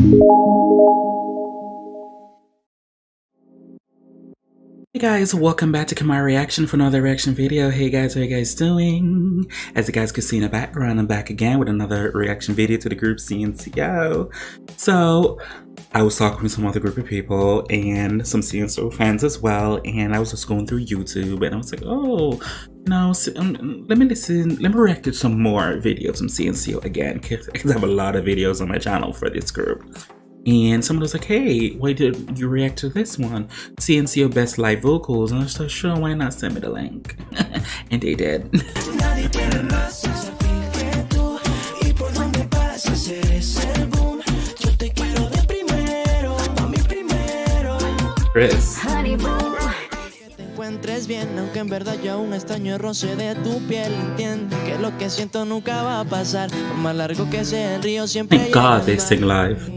Hey guys, welcome back to my reaction for another reaction video. Hey guys, how you guys doing? As you guys can see in the background, I'm back again with another reaction video to the group CNCO. So I was talking with some other group of people and some CNCO fans as well, and I was just going through YouTube and I was like, oh, no, let me react to some more videos from CNCO again, because I have a lot of videos on my channel for this group. And someone was like, hey, why did you react to this one? CNCO Best Live Vocals. And I was like, sure, why not send me the link? And they did. Chris. Encuentres bien, aunque en verdad yo aún extraño el roce de tu piel. Entiende que lo que siento nunca va a pasar. Por más largo que sea el río siempre. Thank God they sing live.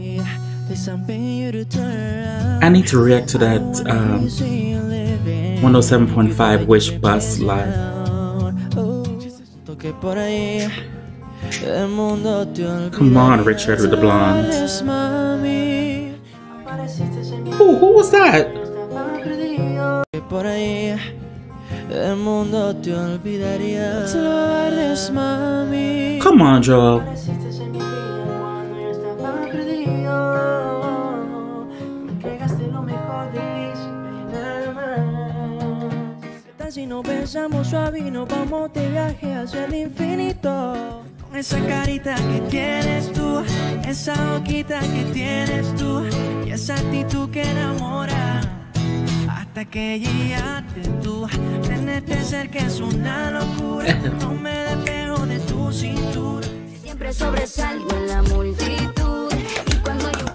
I need to react to that 107.5 Wish Bus live. Come on, Richard with the blonde. Ooh, who was that? Come on, Joel. Si nos besamos suave y nos vamos de viaje hacia el infinito. Con esa carita que tienes tú, esa boquita que tienes tú y esa actitud que enamora. Hasta que llegaste tú, tenerte cerca es una locura. No me despego de tu cintura. Siempre sobresalgo en la multitud y cuando yo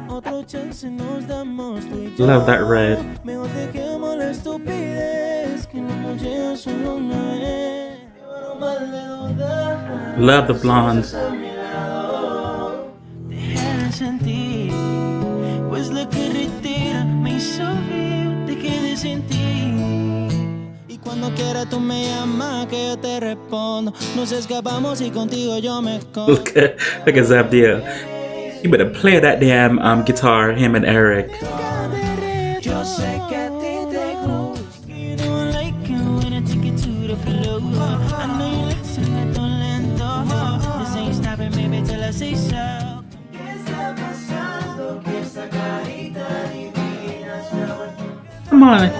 otro chance nos damos tú y yo. Love that red. Mejor dejemos la estupidez que nos lleva solo una vez. Love the blonde. Deja de sentir, pues lo que retira me hizo ver, dejé de sentir. Y cuando quiera tú me llamas que yo te respondo. Nos escapamos y contigo yo me escondo. Look at Zabdiel. You better play that damn guitar, him and Eric. Yo sé que a ti te gusta. You don't like it when I take it to the floor. I know you listen a tu lento. This ain't stopping, baby, till I say so. ¿Qué está pasando? Que esa carita divina se ha vuelto. Come on.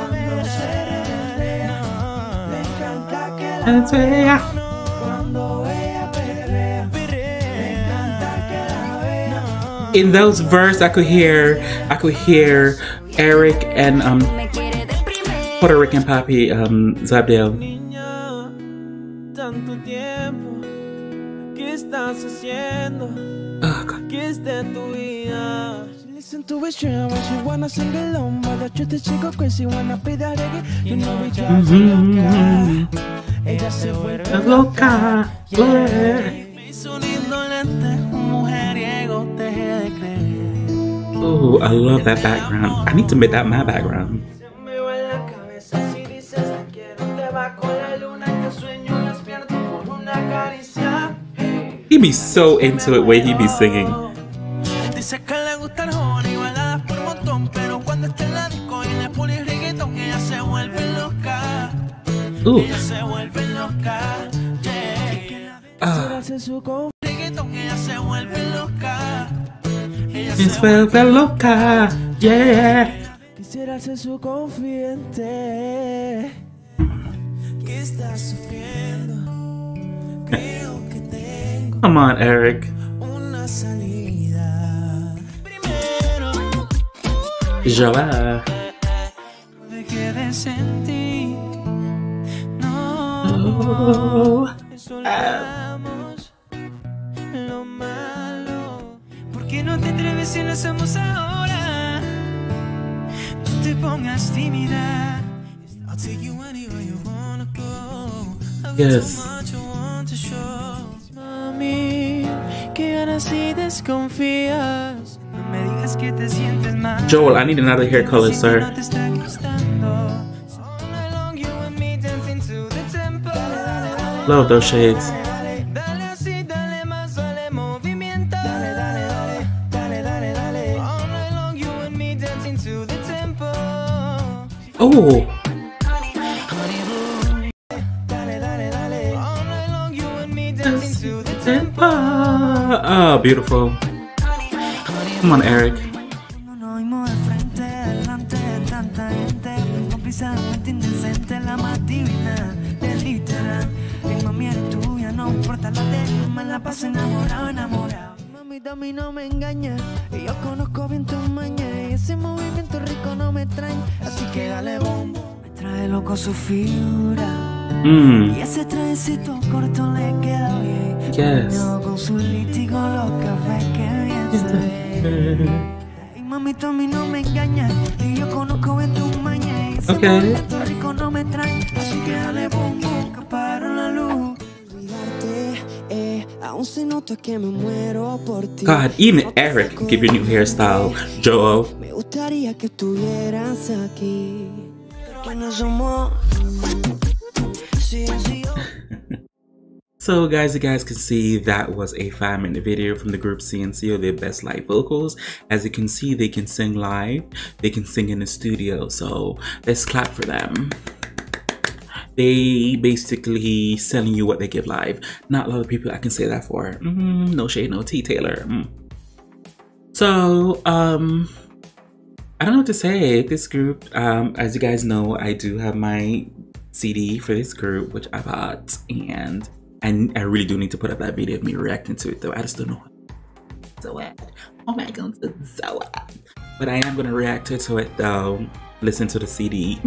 Me encanta que la That's it. cuando ella perrea. Me encanta que la vea. In those verses, I could hear Eric and Puerto Rican Papi Zabdiel. Niña, tanto tiempo, ¿qué estás haciendo? Oh, God. ¿Qué es de tu vida? She listen to it straight when she wanna sing along, but the truth is she go crazy wanna play that reggae. You know we drive loca. Ella se vuelve Loca. Yeah. me hizo un indolente, un mujeriego, dejé de creer. Oh, I love that background. I need to make that my background. Se me va en la cabeza si dices te quiero, te va con la luna que sueño despierto por una caricia. He be so into it when he be singing. Dice que le gusta el joven y baladas por montón, pero cuando está en la disco y le pone reggaetón, ella se vuelve loca. Ooh. Ella se vuelve loca. Hace su reggaetón, ella se vuelve loca. It's vuelve loca. Yeah. Quisiera ser su confidente. ¿Qué estás sufriendo? Creo que tengo Come on, Eric. una salida. Primero, Joel. dejé de sentir. No, Oh. soltamos lo malo. ¿Por qué no te atreves si lo hacemos ahora? No te pongas tímida. I'll take you anywhere you wanna go. I've got Yes. so much I want to show. Mami, que ganas y desconfías. No me digas que te sientes mal. Joel, I need another hair color, sir. No te está gustando. All night long you and me dancing to the tempo. Love those shades. Dale así, dale más, dale movimiento. Oh. Oh, beautiful. Come on, Eric. Nos vimos de frente, delante de tanta gente. Cómplicamente indecente, la más divina del literal. Mi mami eres tuya, no importa la de él, me la paso enamorado, enamorado. Mamita a mí no me engaña, y yo conozco bien tus mañas. Y ese movimiento rico no me trae, así que dale bombo. Me trae loco su figura. Y ese trajecito corto le queda bien. Yes. Con su lítigo, los cafés que bien se ve. Y mamita a mí no me engaña, y yo conozco bien tus mañas. Y ese movimiento rico no me trae, así que dale boom boom, que apagaron la luz. Olvidarte, aún se nota que me muero por ti. God, even Eric can give your new hairstyle, Joel. Me gustaría que estuvieras aquí. Que no somos. So guys, you guys can see that was a 5-minute video from the group CNCO, their best live vocals. As you can see, they can sing live, they can sing in the studio, so let's clap for them. They basically selling you what they give live. Not a lot of people I can say that for. No shade, no tea, Taylor. So, I don't know what to say. This group, as you guys know, I do have my CD for this group, which I bought, and I really do need to put up that video of me reacting to it, though. I just don't know. So what? Oh my god, so what? But I am gonna react to it though. Listen to the CD.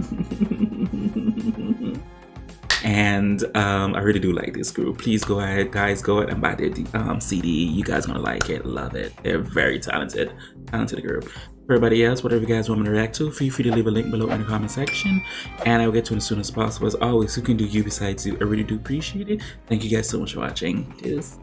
And I really do like this group. Please go ahead, guys, go ahead and buy their CD. You guys gonna like it, love it. They're very talented group. For everybody else, whatever you guys want me to react to, feel free to leave a link below in the comment section, and I will get to it as soon as possible. As always, who can do you besides you? I really do appreciate it. Thank you guys so much for watching. Cheers.